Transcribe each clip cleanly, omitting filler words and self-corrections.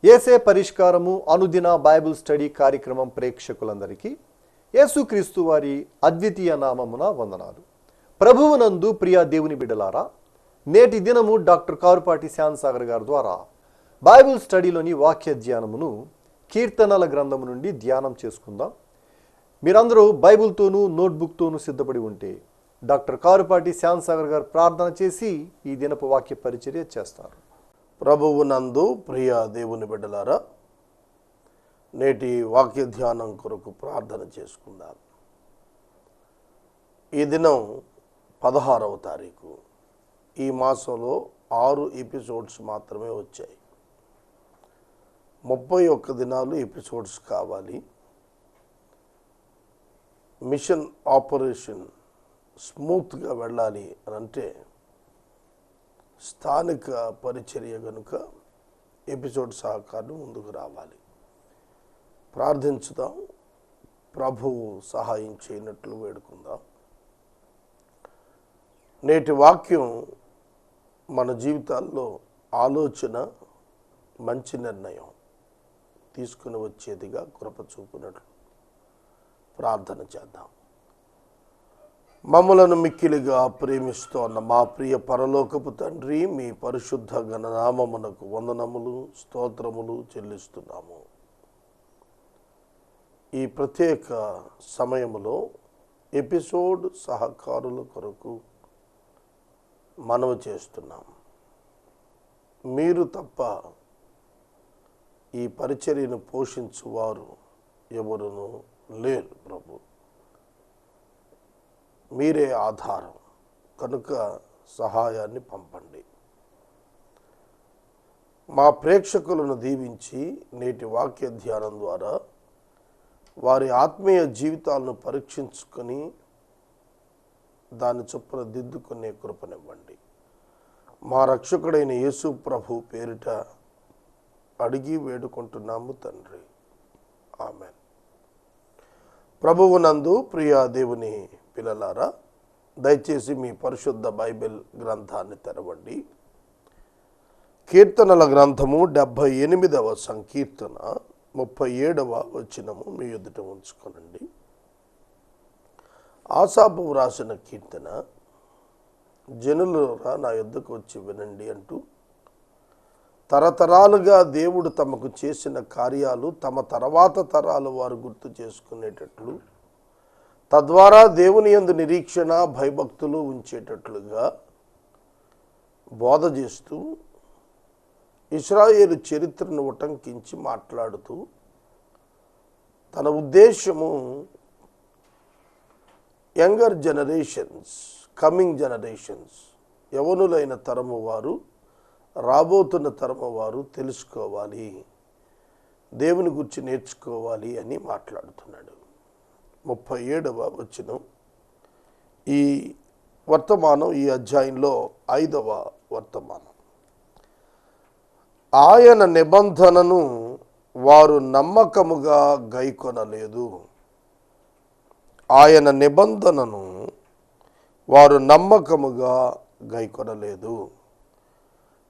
యేసే పరిష్కారము అనుదిన Bible study కార్యక్రమం ప్రేక్షకులందరికీ యేసుక్రీస్తు వారి అద్వితీయ నామమున వందనాలు. ప్రభువునందు ప్రియ దేవుని బిడ్డలారా, నేటి దినము డాక్టర్ కారుపాటి శ్యాన్సాగర్ గారి ద్వారా బైబిల్ స్టడీలోని వాక్య ధ్యానమును కీర్తనల గ్రంథము నుండి ధ్యానం చేసుకుందాం. మీరందరూ బైబిల్తోనూ నోట్బుక్తోనూ సిద్ధపడి ఉంటే డాక్టర్ కారుపాటి శ్యాన్సాగర్ గారు ప్రార్థన చేసి ఈ దినపు వాక్య పరిచర్య చేస్తారు. ప్రభువునందు ప్రియ దేవుని బిడ్డలారా, నేటి వాక్య ధ్యానం కొరకు ప్రార్థన చేసుకుందాం. ఈ దినం 16వ తారీఖు. ఈ మాసంలో 6 ఎపిసోడ్స్ మాత్రమే వచ్చాయి. 31 దినాలు ఎపిసోడ్స్ కావాలి. మిషన్ ఆపరేషన్ స్మూత్గా వెళ్ళాలి అని అంటే స్థానిక పరిచర్య కనుక ఎపిసోడ్ సహకారం ముందుకు రావాలి. ప్రార్థించుదాం. ప్రభువు సహాయం చేయనట్లు వేడుకుందాం. నేటి వాక్యం మన జీవితాల్లో ఆలోచన, మంచి నిర్ణయం తీసుకుని వచ్చేదిగా కృప చూపినట్లు ప్రార్థన చేద్దాం. మమ్మలను మిక్కిలిగా ప్రేమిస్తోన్న మా ప్రియ పరలోకపు తండ్రి, మీ పరిశుద్ధ ఘననామమునకు వందనములు, స్తోత్రములు చెల్లిస్తున్నాము. ఈ ప్రత్యేక సమయములో ఎపిసోడ్ సహకారుల కొరకు మనవి చేస్తున్నాం. మీరు తప్ప ఈ పరిచర్యను పోషించువారు ఎవరునూ లేరు ప్రభు. మీరే ఆధారం కనుక సహాయాన్ని పంపండి. మా ప్రేక్షకులను దీవించి నేటి వాక్య ధ్యానం ద్వారా వారి ఆత్మీయ జీవితాలను పరీక్షించుకొని దాని చొప్పున దిద్దుకునే కృపనివ్వండి. మా రక్షకుడైన యేసు ప్రభు పేరిట అడిగి వేడుకుంటున్నాము తండ్రి, ఆమెన్. ప్రభువునందు ప్రియ దేవుని పిల్లలారా, దయచేసి మీ పరిశుద్ధ బైబిల్ గ్రంథాన్ని తెరవండి. కీర్తనల గ్రంథము 78వ సంకీర్తన 37వ వచనము మీ ఎదుట ఉంచుకోనండి. ఆసాపు వ్రాసిన కీర్తన, జనులారా నా యొద్దకు వచ్చి వినండి అంటూ తరతరాలుగా దేవుడు తమకు చేసిన కార్యాలు తమ తర్వాత తరాలు వారు గుర్తు చేసుకునేటట్లు, తద్వారా దేవుని యందు నిరీక్షణ భయభక్తులు ఉంచేటట్లుగా బోధ చేస్తూ ఇశ్రాయేలు చరిత్రను ఉటంకించి మాట్లాడుతూ తన ఉద్దేశము యంగర్ జనరేషన్స్, కమింగ్ జనరేషన్స్, యవనులైన తరము వారు, రాబోతున్న తరము వారు తెలుసుకోవాలి, దేవుని గురించి నేర్చుకోవాలి అని మాట్లాడుతున్నాడు. 37వ వచనం ఈ వర్తమానం, ఈ అధ్యాయంలో 5వ వర్తమానం. ఆయన నిబంధనను వారు నమ్మకముగా గైకొనలేదు. ఆయన నిబంధనను వారు నమ్మకముగా గైకొనలేదు.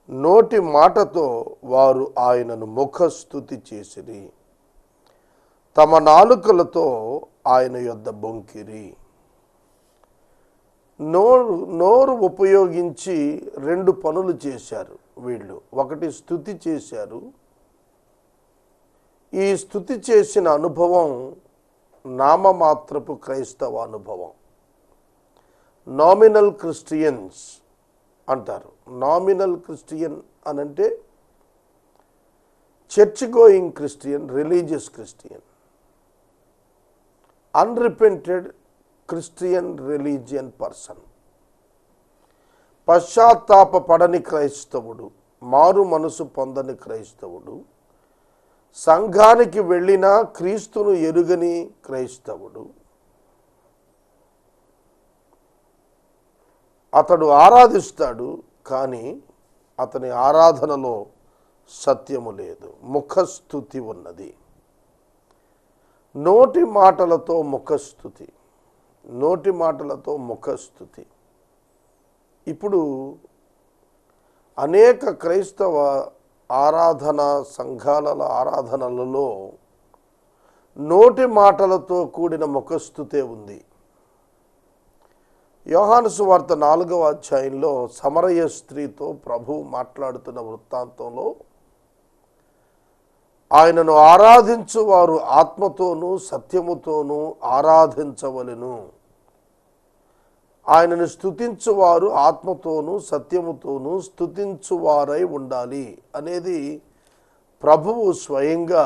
నోటి మాటతో వారు ఆయనను ముఖస్తుతి చేసిరి, తమ నాలుకలతో ఆయన యొద్ద బొంకిరి. నోరు ఉపయోగించి 2 పనులు చేశారు వీళ్ళు. ఒకటి స్తుతి చేశారు. ఈ స్తుతి చేసిన అనుభవం నామమాత్రపు క్రైస్తవ అనుభవం. నామినల్ క్రిస్టియన్స్ అంటారు. నామినల్ క్రిస్టియన్ అనంటే church going Christian, religious Christian. Unrepented Christian religion person. పశ్చాత్తాప పడని క్రైస్తవుడు, మారు మనసు పొందని క్రైస్తవుడు, సంఘానికి వెళ్ళినా క్రీస్తును ఎరుగని క్రైస్తవుడు. అతడు ఆరాధిస్తాడు, కానీ అతని ఆరాధనలో సత్యము లేదు, ముఖస్థుతి ఉన్నది. నోటి మాటలతో ముఖస్థుతి, నోటి మాటలతో ముఖస్థుతి. ఇప్పుడు అనేక క్రైస్తవ ఆరాధన సంఘాల ఆరాధనలలో నోటి మాటలతో కూడిన ముఖస్తుతే ఉంది. యోహాను సువార్త 4వ అధ్యాయంలో సమరయ స్త్రీతో ప్రభువు మాట్లాడుతున్న వృత్తాంతంలో ఆయనను ఆరాధించు వారు ఆత్మతోనూ సత్యముతోనూ ఆరాధించవలెను, ఆయనను స్తుతించువారు ఆత్మతోనూ సత్యముతోనూ స్తుతించువారై ఉండాలి అనేది ప్రభువు స్వయంగా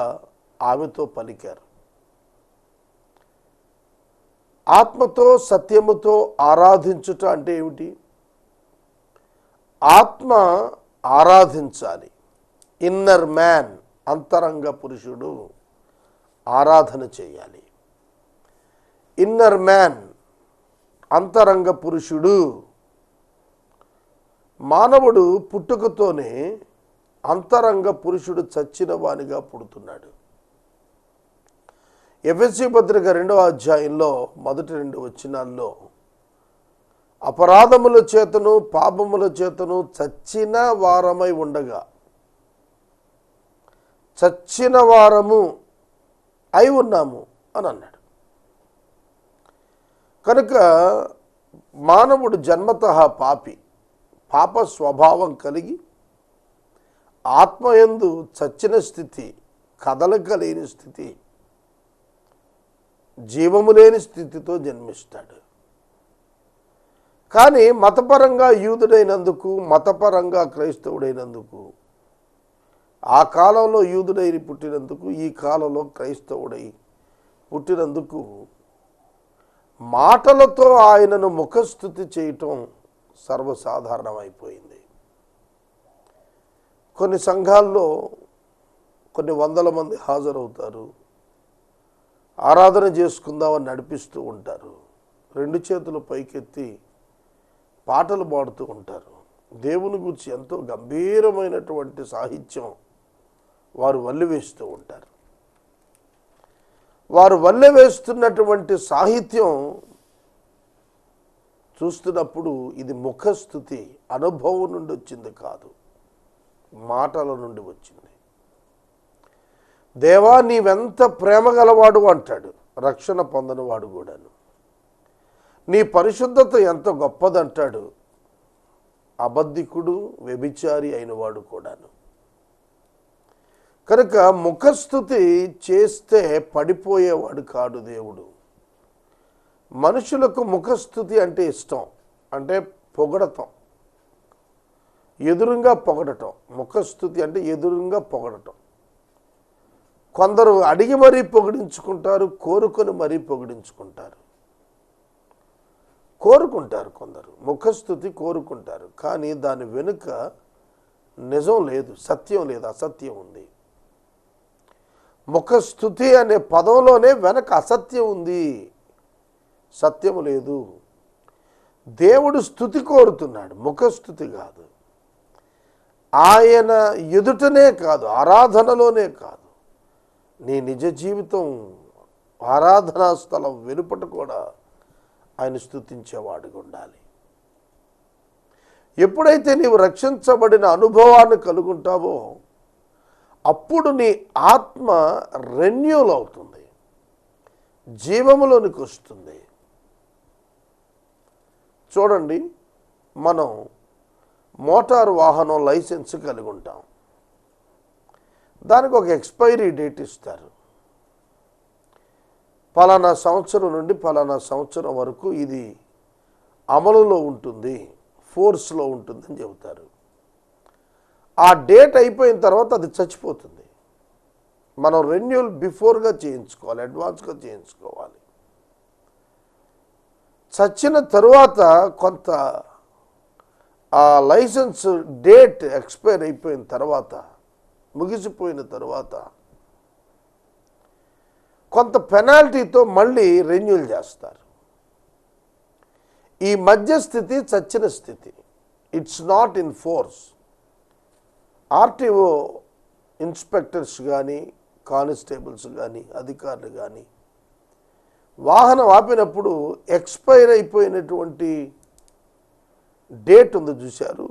ఆమెతో పలికారు. ఆత్మతో సత్యముతో ఆరాధించుట అంటే ఏమిటి? ఆత్మ ఆరాధించాలి. ఇన్నర్ మ్యాన్, అంతరంగ పురుషుడు ఆరాధన చేయాలి. ఇన్నర్ మ్యాన్, అంతరంగ పురుషుడు. మానవుడు పుట్టుకతోనే అంతరంగ పురుషుడు చచ్చిన వానిగా పుడుతున్నాడు. ఎఫెసీ పత్రిక 2వ అధ్యాయంలో మొదటి 2 వచనాల్లో అపరాధముల చేతను పాపముల చేతను చచ్చిన వారమై ఉండగా, చచ్చిన వారము అయి ఉన్నాము అని అన్నాడు. కనుక మానవుడు జన్మతః పాపి, పాప స్వభావం కలిగి ఆత్మయందు చచ్చిన స్థితి, కదలిక లేని స్థితి, జీవము లేని స్థితితో జన్మిస్తాడు. కానీ మతపరంగా యూదుడైనందుకు, మతపరంగా క్రైస్తవుడైనందుకు, ఆ కాలంలో యూదుడై పుట్టినందుకు, ఈ కాలంలో క్రైస్తవుడై పుట్టినందుకు మాటలతో ఆయనను ముఖస్తుతి చేయటం సర్వసాధారణమైపోయింది. కొన్ని సంఘాల్లో కొన్ని వందల మంది హాజరవుతారు, ఆరాధన చేసుకుందామని నడిపిస్తూ ఉంటారు, 2 చేతులు పైకెత్తి పాటలు పాడుతూ ఉంటారు. దేవుని గురించి ఎంతో గంభీరమైనటువంటి సాహిత్యం వారు వల్లెవేస్తూ ఉంటారు. వారు వల్లెవేస్తున్నటువంటి సాహిత్యం చూస్తున్నప్పుడు ఇది ముఖస్తుతి, అనుభవం నుండి వచ్చింది కాదు, మాటల నుండి వచ్చింది. దేవా నీవెంత ప్రేమ గలవాడు అంటాడు రక్షణ పొందనివాడు కూడాను. నీ పరిశుద్ధత ఎంత గొప్పదంటాడు అబద్ధికుడు, వ్యభిచారి అయినవాడు కూడాను. కనుక ముఖస్తుతి చేస్తే పడిపోయేవాడు కాడు దేవుడు. మనుషులకు ముఖస్తుతి అంటే ఇష్టం, అంటే పొగడటం, ఎదురుగా పొగడటం. ముఖస్తుతి అంటే ఎదురుగా పొగడటం. కొందరు అడిగి మరీ పొగిడించుకుంటారు, కోరుకొని మరీ పొగిడించుకుంటారు. కోరుకుంటారు కొందరు, ముఖస్తుతి కోరుకుంటారు, కానీ దాని వెనుక నిజం లేదు, సత్యం లేదు, అసత్యం ఉంది. ముఖస్తుతి అనే పదంలోనే వెనక అసత్యం ఉంది, సత్యం లేదు. దేవుడు స్తుతి కోరుతున్నాడు, ముఖస్తుతి కాదు. ఆయన ఎదుటనే కాదు, ఆరాధనలోనే కాదు, నీ నిజ జీవితం ఆరాధనా స్థలం వెలుపట కూడా ఆయన స్తుతించేవాడిగా ఉండాలి. ఎప్పుడైతే నీవు రక్షించబడిన అనుభవాన్ని కలుగుంటావో అప్పుడు నీ ఆత్మ రెన్యూల్ అవుతుంది, జీవములోనికి వస్తుంది. చూడండి, మనం మోటారు వాహనం లైసెన్స్ కలిగి ఉంటాం. దానికి ఒక ఎక్స్పైరీ డేట్ ఇస్తారు. పలానా సంవత్సరం నుండి పలానా సంవత్సరం వరకు ఇది అమలులో ఉంటుంది, ఫోర్స్లో ఉంటుందని చెబుతారు. ఆ డేట్ అయిపోయిన తర్వాత అది చచ్చిపోతుంది. మనం రెన్యూల్ బిఫోర్గా చేయించుకోవాలి, అడ్వాన్స్గా చేయించుకోవాలి. చచ్చిన తరువాత కొంత ఆ లైసెన్స్ డేట్ ఎక్స్పైర్ అయిపోయిన తర్వాత, ముగిసిపోయిన తరువాత కొంత పెనాల్టీతో మళ్ళీ రెన్యూల్ చేస్తారు. ఈ మధ్యస్థితి చచ్చిన స్థితి, it's not in force. RTO inspectors కానీ, కానిస్టేబుల్స్ కానీ, అధికారులు కానీ వాహనం ఆపినప్పుడు ఎక్స్పైర్ అయిపోయినటువంటి డేట్ ఉంది చూశారు,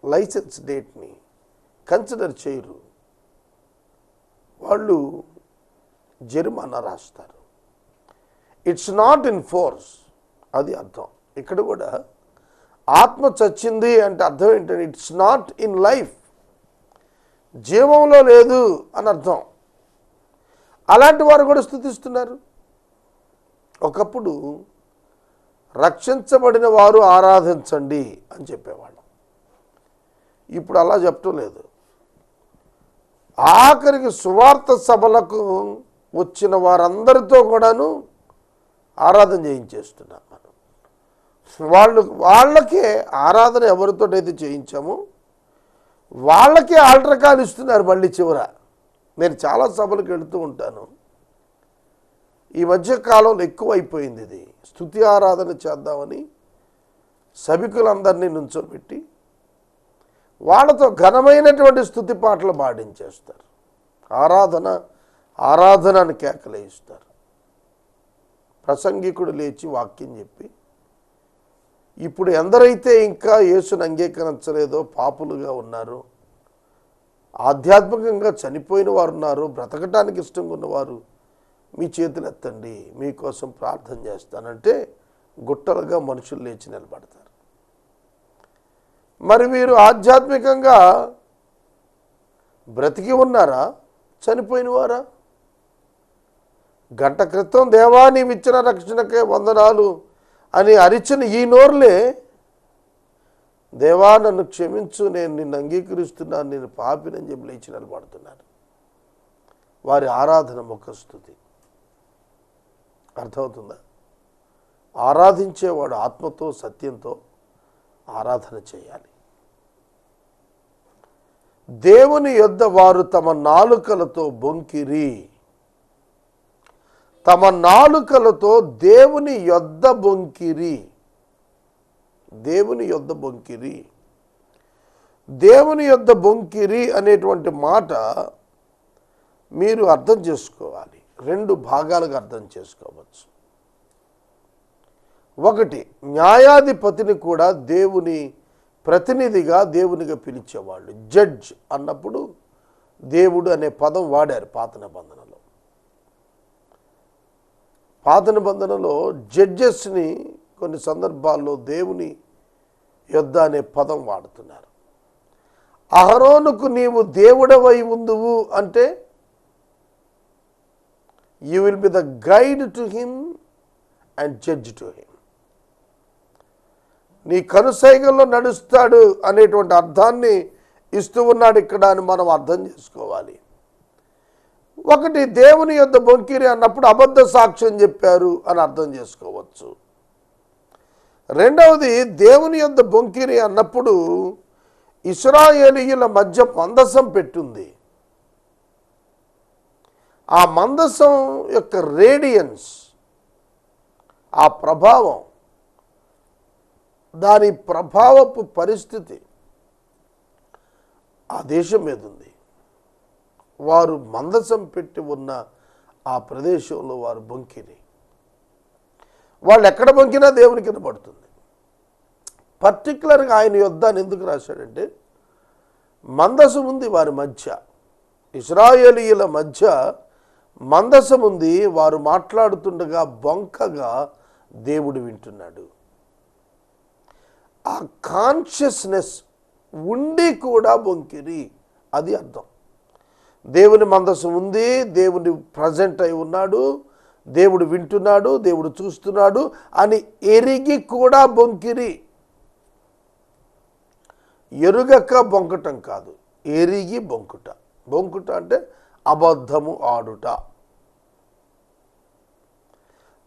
లైసెన్స్ డేట్ని కన్సిడర్ చేయరు, వాళ్ళు జరిమానా రాస్తారు. ఇట్స్ నాట్ ఇన్ ఫోర్స్, అది అర్థం. ఇక్కడ కూడా ఆత్మ చచ్చింది అంటే అర్థం ఏంటంటే ఇట్స్ నాట్ ఇన్ లైఫ్, జీవంలో లేదు అని అర్థం. అలాంటి వారు కూడా స్తుతిస్తున్నారు. ఒకప్పుడు రక్షించబడిన వారు ఆరాధించండి అని చెప్పేవాళ్ళం. ఇప్పుడు అలా చెప్పటం లేదు. ఆఖరికి సువార్త సభలకు వచ్చిన వారందరితో కూడాను ఆరాధన చేయించేస్తున్నాం మనం. వాళ్ళకే ఆరాధన ఎవరితోటైతే చేయించామో వాళ్ళకే ఆల్టర్ కాల్ ఇస్తున్నారు మళ్ళీ చివర. నేను చాలా సభలకు వెళుతూ ఉంటాను. ఈ మధ్య కాలంలో ఎక్కువ అయిపోయింది ఇది. స్తుతి ఆరాధన చేద్దామని సభికులందరినీ నుంచోబెట్టి వాళ్ళతో ఘనమైనటువంటి స్తుతి పాటలు పాడించేస్తారు. ఆరాధన ఆరాధన అని కేకలేయిస్తారు. ప్రసంగికుడు లేచి వాక్యం చెప్పి, ఇప్పుడు ఎందరైతే ఇంకా యేసుని అంగీకరించలేదో, పాపులుగా ఉన్నారు, ఆధ్యాత్మికంగా చనిపోయిన వారు ఉన్నారు, బ్రతకటానికి ఇష్టంగా ఉన్నవారు మీ చేతులు ఎత్తండి, మీకోసం ప్రార్థన చేస్తానంటే గుట్టలుగా మనుషులు లేచి నిలబడతారు. మరి మీరు ఆధ్యాత్మికంగా బ్రతికి ఉన్నారా, చనిపోయిన వారా? గంట క్రితం దేవా నీవిచ్చిన రక్షణకే వందనాలు అని అరిచిన ఈ నోర్లే దేవా నన్ను క్షమించు, నేను నిన్ను అంగీకరిస్తున్నాను, నేను పాపినని చెప్పి లేచి నిలబడుతున్నాను. వారి ఆరాధన ముఖస్తుతి. అర్థమవుతుందా? ఆరాధించేవాడు ఆత్మతో సత్యంతో ఆరాధన చేయాలి. దేవుని యొద్ద వారు తమ నాలుకలతో బొంకిరి. తమ నాలుకలతో దేవుని యొద్ద బొంకిరి. దేవుని యొద్ద బొంకిరి. దేవుని యొద్ద బొంకిరి అనేటువంటి మాట మీరు అర్థం చేసుకోవాలి. రెండు భాగాలుగా అర్థం చేసుకోవచ్చు. ఒకటి, న్యాయాధిపతిని కూడా దేవుని ప్రతినిధిగా దేవునిగా పిలిచేవాళ్ళు. జడ్జ్ అన్నప్పుడు దేవుడు అనే పదం వాడారు పాత నిబంధనలో. పాత నిబంధనలో జడ్జెస్ని కొన్ని సందర్భాల్లో దేవుని యొద్ద అనే పదం వాడుతున్నారు. అహరోనుకు నీవు దేవుడవై ఉందువు అంటే you will be the guide to him and judge to him. నీ కనుసైగల్లో నడుస్తాడు అనేటువంటి అర్థాన్ని ఇస్తూ ఉన్నాడు ఇక్కడ అని మనం అర్థం చేసుకోవాలి. ఒకటి, దేవుని యొద్ద బొంకిరి అన్నప్పుడు అబద్ధ సాక్ష్యం చెప్పారు అని అర్థం చేసుకోవచ్చు. రెండవది, దేవుని యొద్ద బొంకిరి అన్నప్పుడు ఇశ్రాయేలీయుల మధ్య మందసం పెట్టుంది. ఆ మందసం యొక్క రేడియన్స్, ఆ ప్రభావం, దాని ప్రభావపు పరిస్థితి ఆ దేశం మీద ఉంది. వారు మందసం పెట్టి ఉన్న ఆ ప్రదేశంలో వారు బొంకిరి. వాళ్ళు ఎక్కడ బొంకినా దేవునికి వినపడుతుంది. పర్టికులర్గా ఆయన యుద్ధాన్ని ఎందుకు రాశాడంటే మందసం ఉంది వారి మధ్య, ఇశ్రాయేలీయుల మధ్య మందసం ఉంది. వారు మాట్లాడుతుండగా బొంకగా దేవుడు వింటున్నాడు. ఆ కాన్షియస్నెస్ ఉండి కూడా బొంకిరి, అది అర్థం. దేవుని మందసం ఉంది, దేవుని ప్రజెంట్ అయి ఉన్నాడు, దేవుడు వింటున్నాడు, దేవుడు చూస్తున్నాడు అని ఎరిగి కూడా బొంకిరి. ఎరుగక బొంకటం కాదు, ఎరిగి బొంకుట. బొంకుట అంటే అబద్ధము ఆడుట.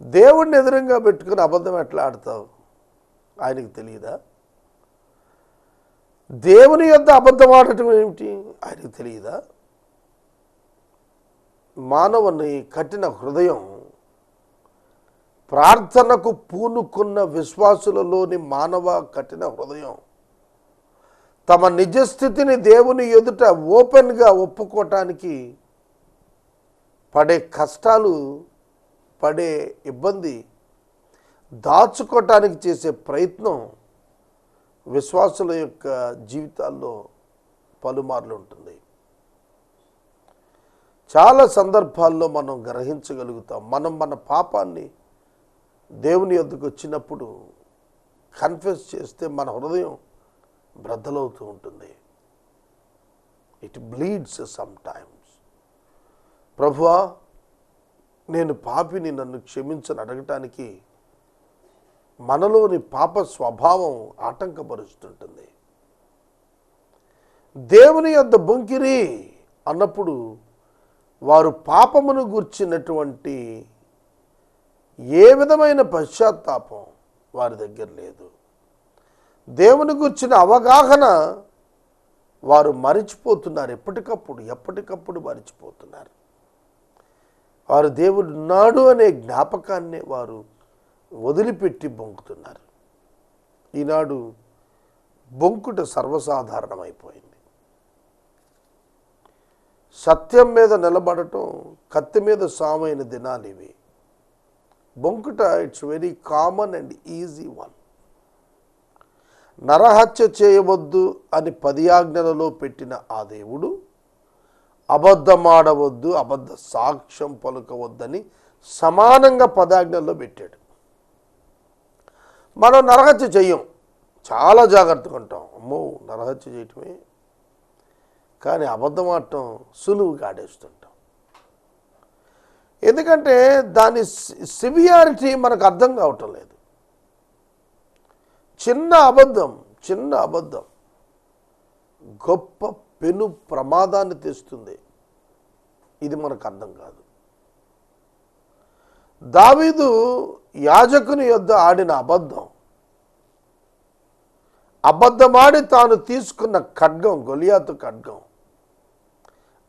దేవుడిని ఎదురుగా పెట్టుకుని అబద్ధం ఎట్లా ఆడతావు? ఆయనకు తెలియదా? దేవుని యొద్ద అబద్ధం ఆడటం ఏమిటి ఆయనకు తెలియదా? మానవుని కఠిన హృదయం, ప్రార్థనకు పూనుకున్న విశ్వాసులలోని మానవ కఠిన హృదయం తమ నిజస్థితిని దేవుని ఎదుట ఓపెన్గా ఒప్పుకోవటానికి పడే కష్టాలు, పడే ఇబ్బంది, దాచుకోవటానికి చేసే ప్రయత్నం విశ్వాసుల యొక్క జీవితాల్లో పలుమార్లు ఉంటుంది. చాలా సందర్భాల్లో మనం గ్రహించగలుగుతాం. మనం మన పాపాన్ని దేవుని యొద్దకు వచ్చినప్పుడు కన్ఫెస్ చేస్తే మన హృదయం బ్రద్దలవుతూ ఉంటుంది. It bleeds some times. ప్రభువా, నేను పాపిని, నన్ను క్షమించని అడగటానికి మనలోని పాప స్వభావం ఆటంకపరుస్తుంటుంది. దేవుని యొద్ద బొంకిరి అన్నప్పుడు వారు పాపమును గూర్చినటువంటి ఏ విధమైన పశ్చాత్తాపం వారి దగ్గర లేదు. దేవుని గూర్చిన అవగాహన వారు మరిచిపోతున్నారు. ఎప్పటికప్పుడు మరిచిపోతున్నారు. వారు దేవుడు ఉన్నాడు అనే జ్ఞాపకాన్ని వారు వదిలిపెట్టి బొంకుతున్నారు. ఈనాడు బొంకుట సర్వసాధారణమైపోయింది. సత్యం మీద నిలబడటం కత్తి మీద సామైన దినాలు ఇవి. బొంకుట it's very common and easy one. నరహత్య చేయవద్దు అని 10 ఆజ్ఞలలో పెట్టిన ఆ దేవుడు అబద్ధమాడవద్దు, అబద్ధ సాక్ష్యం పలుకవద్దని సమానంగా 10 ఆజ్ఞల్లో పెట్టాడు. మనం నరహత్య చెయ్యం, చాలా జాగ్రత్తగా ఉంటాం. అమ్మో, నరహత్య చేయటమే. కానీ అబద్ధం ఆడటం సులువుగా ఆడేస్తుంటాం. ఎందుకంటే దాని సివియారిటీ మనకు అర్థం కావటం లేదు. చిన్న అబద్ధం గొప్ప పెను ప్రమాదాన్ని తెస్తుంది. ఇది మనకు అర్థం కాదు. దావీదు యాజకుని యొద్ద ఆడిన అబద్ధమాడి తాను తీసుకున్న ఖడ్గం, గొలియాతు ఖడ్గం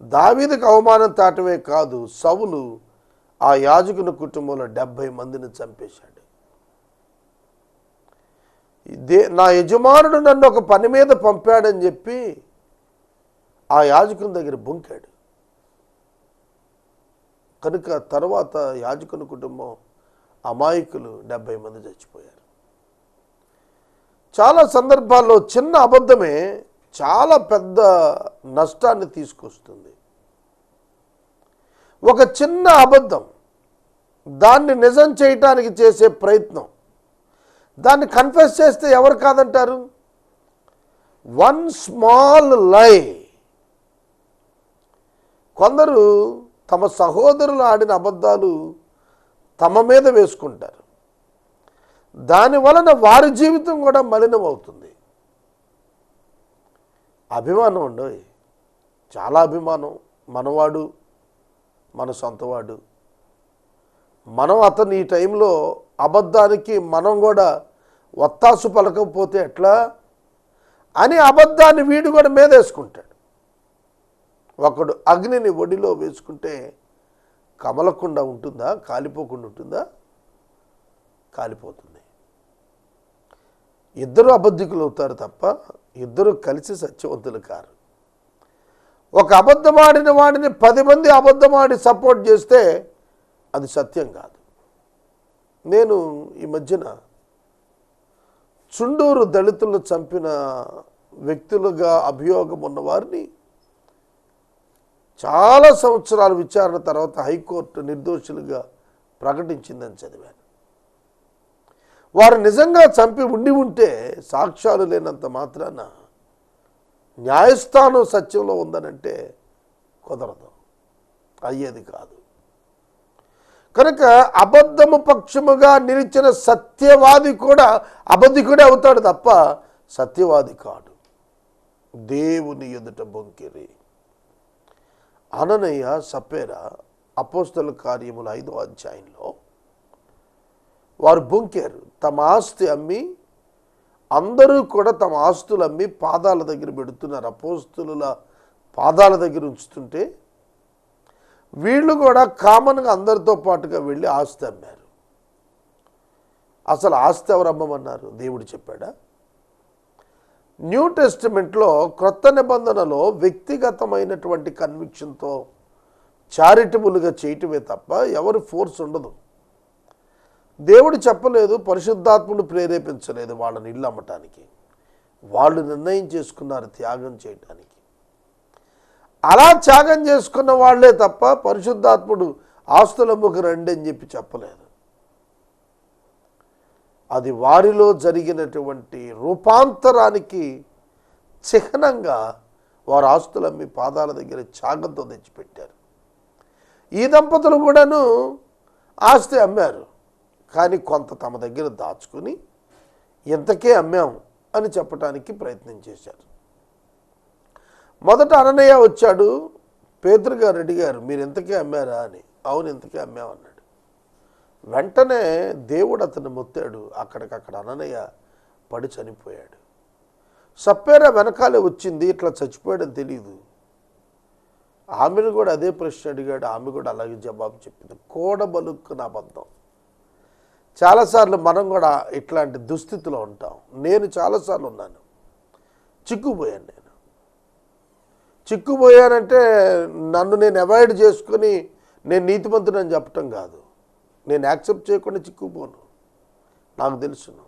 దావీదుకు అవమానం తాటమే కాదు, సౌలు ఆ యాజకుని కుటుంబంలో 70 మందిని చంపేశాడు. నా యజమానుడు నన్ను ఒక పని మీద పంపాడని చెప్పి ఆ యాజకుని దగ్గర బొంకాడు. కనుక తర్వాత యాజకుని కుటుంబం అమాయకులు 70 మంది చచ్చిపోయారు. చాలా సందర్భాల్లో చిన్న అబద్ధమే చాలా పెద్ద నష్టాన్ని తీసుకొస్తుంది. ఒక చిన్న అబద్ధం, దాన్ని నిజం చేయటానికి చేసే ప్రయత్నం, దాన్ని కన్ఫెస్ చేస్తే ఎవరు కాదంటారు? వన్ స్మాల్ లై. కొందరు తమ సహోదరులు ఆడిన అబద్ధాలు తమ మీద వేసుకుంటారు. దాని వలన వారి జీవితం కూడా మలినమవుతుంది. అభిమానం అండి, చాలా అభిమానం. మనవాడు, మన సొంతవాడు. మనం అతను ఈ టైంలో అబద్ధానికి మనం కూడా ఒత్తాసు పలకపోతే ఎట్లా అని అబద్ధాన్ని వీడు కూడా మీదేసుకుంటాడు. ఒకడు అగ్నిని ఒడిలో వేసుకుంటే కమలకుండా ఉంటుందా? కాలిపోకుండా ఉంటుందా? కాలిపోతుంది. ఇద్దరు అబద్ధికులు అవుతారు తప్ప ఇద్దరు కలిసి సత్యవంతులు కారు. ఒక అబద్ధమాడిన వాడిని 10 మంది అబద్ధమాడి సపోర్ట్ చేస్తే అది సత్యం కాదు. నేను ఈ మధ్యన చుండూరు దళితులను చంపిన వ్యక్తులుగా అభియోగం ఉన్న వారిని చాలా సంవత్సరాల విచారణ తర్వాత హైకోర్టు నిర్దోషులుగా ప్రకటించిందని చదివాను. వారు నిజంగా చంపి ఉంటే సాక్ష్యాలు లేనంత మాత్రాన న్యాయస్థానం సత్యంలో ఉందనంటే కుదరదు, అయ్యేది కాదు. కనుక అబద్ధము పక్షముగా నిలిచిన సత్యవాది కూడా అబద్ధికుడే అవుతాడు తప్ప సత్యవాది కాడు. దేవుని ఎదుట బొంకిరి. అననయ్య, సప్పేరా అపోస్తల కార్యముల 5వ అధ్యాయంలో వారు బొంకారు. తమ ఆస్తి అమ్మి, అందరూ కూడా తమ ఆస్తులు అమ్మి పాదాల దగ్గర పెడుతున్నారు. అపోస్తలుల పాదాల దగ్గర ఉంచుతుంటే వీళ్ళు కూడా కామన్గా అందరితో పాటుగా వెళ్ళి ఆస్తి అమ్మారు. అసలు ఆస్తి ఎవరు అమ్మమన్నారు? దేవుడు చెప్పాడా? న్యూ టెస్టిమెంట్లో, క్రొత్త నిబంధనలో వ్యక్తిగతమైనటువంటి కన్విక్షన్తో చారిటబుల్గా చేయటమే తప్ప ఎవరు ఫోర్స్ ఉండదు. దేవుడు చెప్పలేదు, పరిశుద్ధాత్ముడు ప్రేరేపించలేదు వాళ్ళని ఇల్లు అమ్మటానికి. వాళ్ళు నిర్ణయం చేసుకున్నారు త్యాగం చేయటానికి. అలా త్యాగం చేసుకున్న వాళ్ళే తప్ప పరిశుద్ధాత్ముడు ఆస్తులమ్ముకు రండి అని చెప్పి చెప్పలేదు. అది వారిలో జరిగినటువంటి రూపాంతరానికి చిహ్నంగా వారు ఆస్తులమ్మి పాదాల దగ్గర త్యాగంతో తెచ్చిపెట్టారు. ఈ దంపతులు కూడాను ఆస్తి అమ్మారు, కానీ కొంత తమ దగ్గర దాచుకుని ఇంతకే అమ్మాం అని చెప్పడానికి ప్రయత్నం చేశారు. మొదట అననయ్య వచ్చాడు, పేతురు గారు అడిగారు, మీరు ఇంతకే అమ్మారా అని. అవును, ఇంతకే అమ్మామన్నాడు. వెంటనే దేవుడు అతను మొత్తాడు. అక్కడికక్కడ అననయ్య పడి చనిపోయాడు. సప్పేరా వెనకాలే వచ్చింది, ఇట్లా చచ్చిపోయాడని తెలియదు. ఆమెను కూడా అదే ప్రశ్న అడిగాడు, ఆమె కూడా అలాగే జవాబు చెప్పింది. కోడబలుక్కున అబద్ధం. చాలాసార్లు మనం కూడా ఇట్లాంటి దుస్థితిలో ఉంటాం. నేను చాలాసార్లు ఉన్నాను, చిక్కుపోయాను. చిక్కుపోయానంటే నన్ను నేను అవాయిడ్ చేసుకొని నేను నీతిమంతుడని చెప్పటం కాదు. నేను యాక్సెప్ట్ చేయకుండా చిక్కుపోను, నాకు తెలుసును.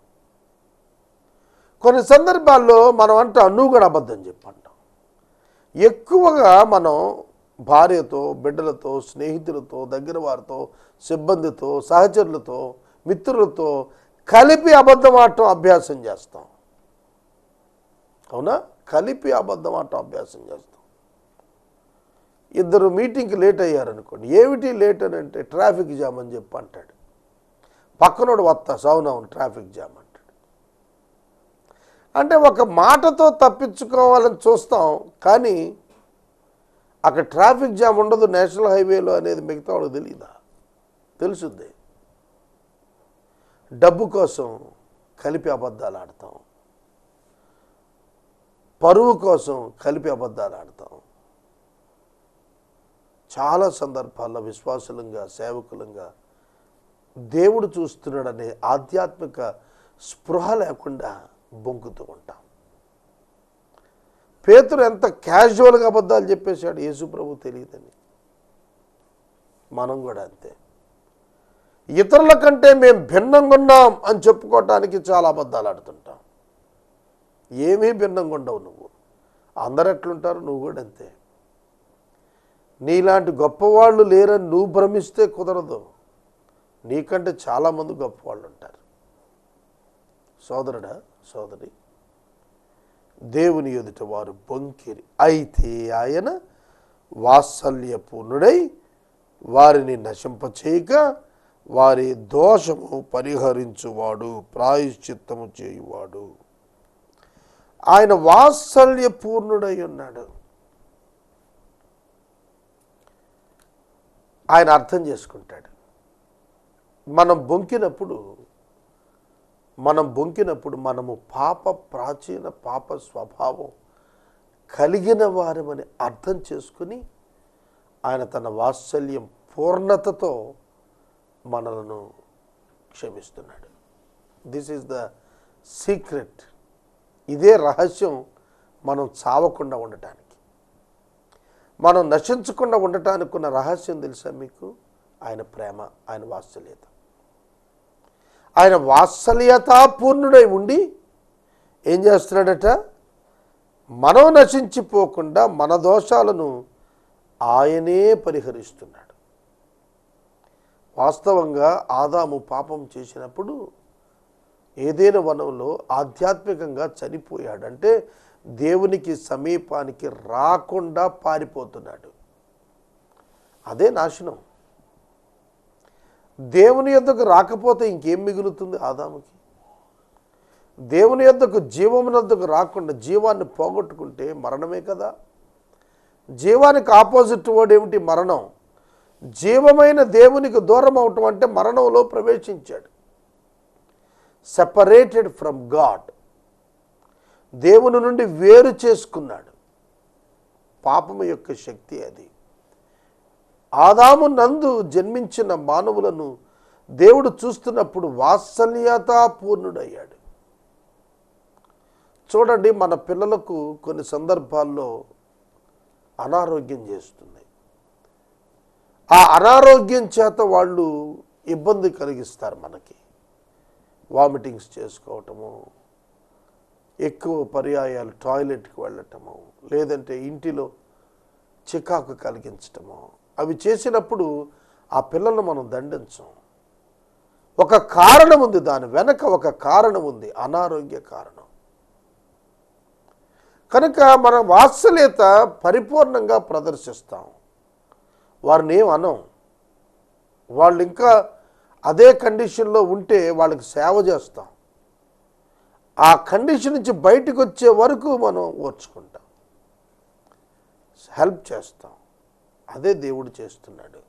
కొన్ని సందర్భాల్లో మనం అంటాం, నువ్వు కూడా అబద్ధం చెప్పంటాం. ఎక్కువగా మనం భార్యతో, బిడ్డలతో, స్నేహితులతో, దగ్గర వారితో, సిబ్బందితో, సహచరులతో, మిత్రులతో కలిపి అబద్ధం ఆడటం అభ్యాసం చేస్తాం. అవునా? కలిపి అబద్ధం ఆడటం అభ్యాసం చేస్తాం. ఇద్దరు మీటింగ్కి లేట్ అయ్యారనుకోండి, ఏమిటి లేట్ అని అంటే ట్రాఫిక్ జామ్ అని చెప్పి అంటాడు. పక్కనోడు వస్తా అవునవును ట్రాఫిక్ జామ్ అంటాడు. అంటే ఒక మాటతో తప్పించుకోవాలని చూస్తాం, కానీ అక్కడ ట్రాఫిక్ జామ్ ఉండదు నేషనల్ హైవేలో అనేది మిగతా వాళ్ళకి తెలియదా? తెలుసుద్ది. డబ్బు కోసం కలిపి అబద్ధాలు ఆడతాం, పరువు కోసం కలిపి అబద్ధాలు ఆడతాం. చాలా సందర్భాల్లో విశ్వాసులంగా, సేవకులంగా దేవుడు చూస్తున్నాడనే ఆధ్యాత్మిక స్పృహ లేకుండా బొంకుతూ ఉంటాం. పేతురు ఎంత క్యాజువల్గా అబద్ధాలు చెప్పేశాడు, యేసు ప్రభు తెలియదని. మనం కూడా అంతే. ఇతరుల కంటే మేము భిన్నంగా ఉన్నాం అని చెప్పుకోవటానికి చాలా అబద్ధాలు ఆడుతుంటాం. ఏమీ భిన్నంగా ఉండవు నువ్వు. అందరు ఎట్లుంటారు, నువ్వు కూడా అంతే. నీలాంటి గొప్పవాళ్ళు లేరని నువ్వు భ్రమిస్తే కుదరదు. నీకంటే చాలామంది గొప్పవాళ్ళు ఉంటారు. సోదరుడా, సోదరి, దేవుని ఎదుట వారు బొంకిరి. అయితే ఆయన వాత్సల్యపూర్ణుడై వారిని నశింపచేయక వారి దోషము పరిహరించువాడు, ప్రాయశ్చిత్తము చేయువాడు. ఆయన వాత్సల్యపూర్ణుడై ఉన్నాడు. ఆయన అర్థం చేసుకుంటాడు. మనం బొంకినప్పుడు మనము ప్రాచీన పాప స్వభావం కలిగిన వారమని అర్థం చేసుకుని ఆయన తన వాత్సల్యం పూర్ణతతో మనలను క్షమిస్తున్నాడు. This is the secret. ఇదే రహస్యం మనం చావకుండా ఉండటానికి, మనం నశించకుండా ఉండటానికి ఉన్న రహస్యం తెలుసా మీకు? ఆయన ప్రేమ, ఆయన వాత్సల్యత. ఆయన వాత్సల్యతాపూర్ణుడై ఉండి ఏం చేస్తున్నాడట? మనం నశించిపోకుండా మన దోషాలను ఆయనే పరిహరిస్తున్నాడు. వాస్తవంగా ఆదాము పాపం చేసినప్పుడు ఏదైనా వనంలో ఆధ్యాత్మికంగా చనిపోయాడు. అంటే దేవునికి సమీపానికి రాకుండా పారిపోతున్నాడు. అదే నాశనం. దేవుని యొద్దకు రాకపోతే ఇంకేం మిగులుతుంది ఆదాముకి? దేవుని యొద్దకు, జీవమునొద్దకు రాకుండా జీవాన్ని పోగొట్టుకుంటే మరణమే కదా. జీవానికి ఆపోజిట్ వర్డ్ ఏమిటి? మరణం. జీవమైన దేవునికి దూరం అవటం అంటే మరణంలో ప్రవేశించాడు. సెపరేటెడ్ ఫ్రమ్ గాడ్, దేవుని నుండి వేరు చేసుకున్నాడు. పాపము యొక్క శక్తి అది. ఆదాము నందు జన్మించిన మానవులను దేవుడు చూస్తున్నప్పుడు వాత్సల్యతాపూర్ణుడయ్యాడు. చూడండి, మన పిల్లలకు కొన్ని సందర్భాల్లో అనారోగ్యం చేస్తుంది. ఆ అనారోగ్యం చేత వాళ్ళు ఇబ్బంది కలిగిస్తారు మనకి. వామిటింగ్స్ చేసుకోవటము, ఎక్కువ పర్యాయాలు టాయిలెట్కి వెళ్ళటము, లేదంటే ఇంటిలో చికాకు కలిగించటము, అవి చేసినప్పుడు ఆ పిల్లలను మనం దండించం. ఒక కారణం ఉంది, దాని వెనక ఒక కారణం ఉంది, అనారోగ్య కారణం. కనుక మన వాత్సల్యత పరిపూర్ణంగా ప్రదర్శిస్తాం. వారిని ఏం అనం. వాళ్ళు ఇంకా అదే కండిషన్లో ఉంటే వాళ్ళకి సేవ చేస్తాం. ఆ కండిషన్ నుంచి బయటకు వచ్చే వరకు మనం ఓర్చుకుంటాం, హెల్ప్ చేస్తాం. అదే దేవుడు చేస్తున్నాడు.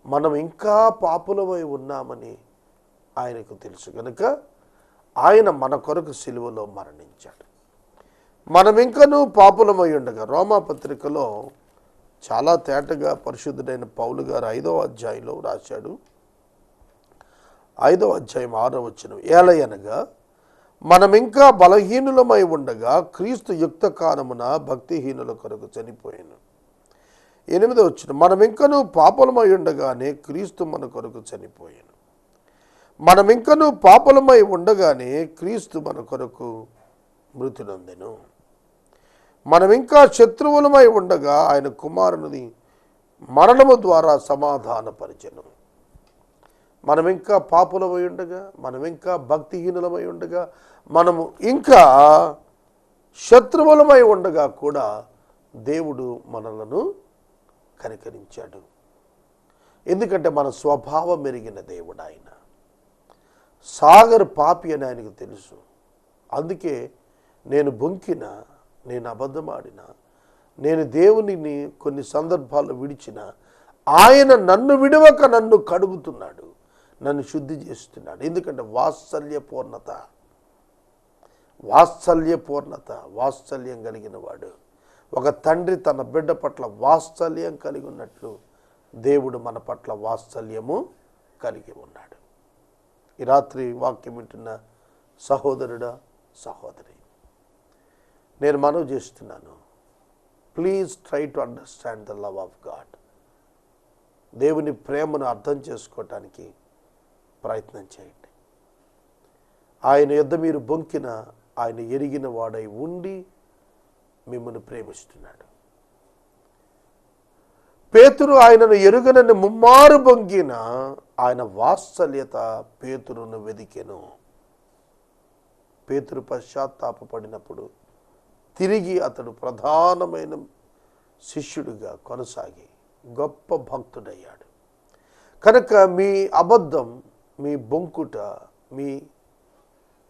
మనం ఇంకా పాపులమై ఉన్నామని ఆయనకు తెలుసు కనుక ఆయన మన కొరకు సిలువలో మరణించాడు. మనం ఇంకనూ పాపులమై ఉండగా, రోమాపత్రికలో చాలా తేటగా పరిశుద్ధుడైన పౌలు గారు 5వ అధ్యాయంలో రాశాడు. 5వ అధ్యాయం 6వ వచనం, ఏలయనగా మనం ఇంకా బలహీనులమై ఉండగా క్రీస్తు యుక్త కాలమున భక్తిహీనుల కొరకు చనిపోయాను. 8వ వచనం, మనం ఇంకనూ పాపులమై ఉండగానే క్రీస్తు మన కొరకు చనిపోయాను. మనం ఇంకనూ పాపులమై ఉండగానే క్రీస్తు మన కొరకు మృతి నొందెను. మనం ఇంకా శత్రువులమై ఉండగా ఆయన కుమారుని మరణము ద్వారా సమాధానపరిచెను. మనం ఇంకా పాపులమై ఉండగా, మనం ఇంకా భక్తిహీనులమై ఉండగా, మనము ఇంకా శత్రువులమై ఉండగా కూడా దేవుడు మనలను కనికరించాడు. ఎందుకంటే మన స్వభావం మెరిగిన దేవుడు ఆయన. సాగర్ పాపి అని ఆయనకు తెలుసు. అందుకే నేను బొంకిన, నేను అబద్ధమాడిన, నేను దేవునిని కొన్ని సందర్భాల్లో విడిచిన, ఆయన నన్ను విడవక నన్ను కడుగుతున్నాడు, నన్ను శుద్ధి చేస్తున్నాడు. ఎందుకంటే వాత్సల్యపూర్ణత, వాత్సల్యం కలిగిన వాడు. ఒక తండ్రి తన బిడ్డ పట్ల వాత్సల్యం కలిగి ఉన్నట్లు దేవుడు మన పట్ల వాత్సల్యము కలిగి ఉన్నాడు. ఈ రాత్రి వాక్యం వింటున్న సహోదరుడా, సహోదరి, నేను మనవి చేస్తున్నాను, please try to understand the love of God. దేవుని ప్రేమను అర్థం చేసుకోవటానికి ప్రయత్నం చేయండి. ఆయన యొద్ద మీరు బొంకిన, ఆయన ఎరిగిన వాడై ఉండి మిమ్మల్ని ప్రేమిస్తున్నాడు. పేతురు ఆయనను ఎరుగనని ముమ్మారు బొంకిన, ఆయన వాత్సల్యత పేతురును వెదికెను. పేతురు పశ్చాత్తాపడినప్పుడు తిరిగి అతడు ప్రధానమైన శిష్యుడిగా కొనసాగి గొప్ప భక్తుడయ్యాడు. కనుక మీ అబద్ధం, మీ బొంకుట, మీ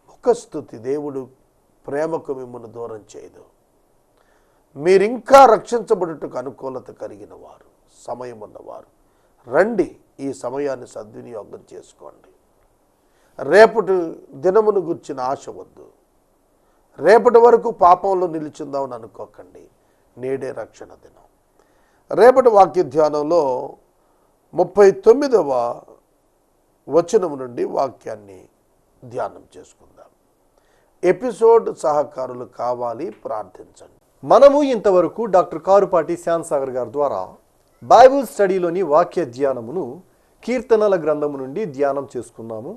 ముఖస్థుతి దేవుడు ప్రేమకు మిమ్మల్ని దూరం చేయదు. మీరింకా రక్షించబడుటకు అనుకూలత కలిగిన వారు, సమయం ఉన్నవారు రండి, ఈ సమయాన్ని సద్వినియోగం చేసుకోండి. రేపటి దినమును గుర్చిన ఆశ వద్దు. రేపటి వరకు పాపంలో నిలిచిందామని అనుకోకండి. నేడే రక్షణ దినం. రేపటి వాక్య ధ్యానంలో 39వ వచనం నుండి వాక్యాన్ని ధ్యానం చేసుకుందాం. ఎపిసోడ్ సహకారులు కావాలి, ప్రార్థించండి. మనము ఇంతవరకు డాక్టర్ కారుపాటి శ్యామ్సాగర్ గారి ద్వారా బైబిల్ స్టడీలోని వాక్య ధ్యానమును కీర్తనల గ్రంథము నుండి ధ్యానం చేసుకున్నాము.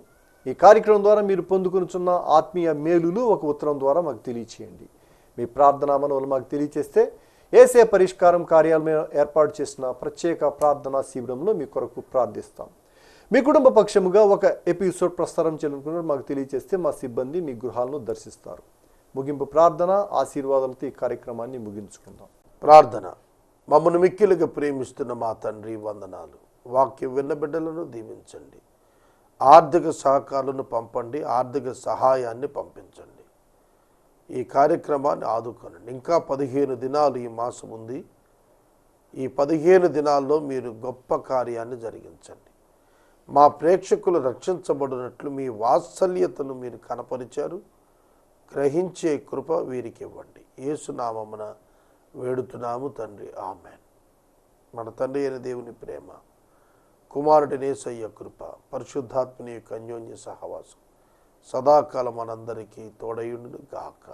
ఈ కార్యక్రమం ద్వారా మీరు పొందుకునుచున్న ఆత్మీయ మేలులు ఒక ఉత్తరం ద్వారా మాకు తెలియచేయండి. మీ ప్రార్థనా మనవులు మాకు తెలియచేస్తే ఏసే పరిష్కారం కార్యాలయం ఏర్పాటు చేసిన ప్రత్యేక ప్రార్థనా శిబిరంలో మీ కొరకు ప్రార్థిస్తాం. మీ కుటుంబ పక్షముగా ఒక ఎపిసోడ్ ప్రసారం చేయాలనుకున్న మాకు తెలియచేస్తే మా సిబ్బంది మీ గృహాలను దర్శిస్తారు. ముగింపు ప్రార్థన ఆశీర్వాదాలతో ఈ కార్యక్రమాన్ని ముగించుకుందాం. ప్రార్థన. మమ్మల్ని మిక్కిలుగా ప్రేమిస్తున్న మా తండ్రి, వందనాలు. వాక్యం విన్న బిడ్డలను దీవించండి. ఆర్థిక సహకారాలను పంపండి, ఆర్థిక సహాయాన్ని పంపించండి. ఈ కార్యక్రమాన్ని ఆదుకోనండి. ఇంకా 15 దినాలు ఈ మాసం ఉంది. ఈ 15 దినాల్లో మీరు గొప్ప కార్యాన్ని జరిగించండి. మా ప్రేక్షకులు రక్షించబడినట్లు మీ వాత్సల్యతను మీరు కనపరిచారు. గ్రహించే కృప వీరికి ఇవ్వండి. యేసు నామమున వేడుతున్నాము తండ్రి, ఆమెన్. మన తండ్రి అయిన దేవుని ప్రేమ, కుమారుడి యేసయ్య కృప, పరిశుద్ధాత్మని యొక్క అన్యోన్య సహవాసం సదాకాలం మనందరికీ తోడయుండును గాక.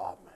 ఆమెన్.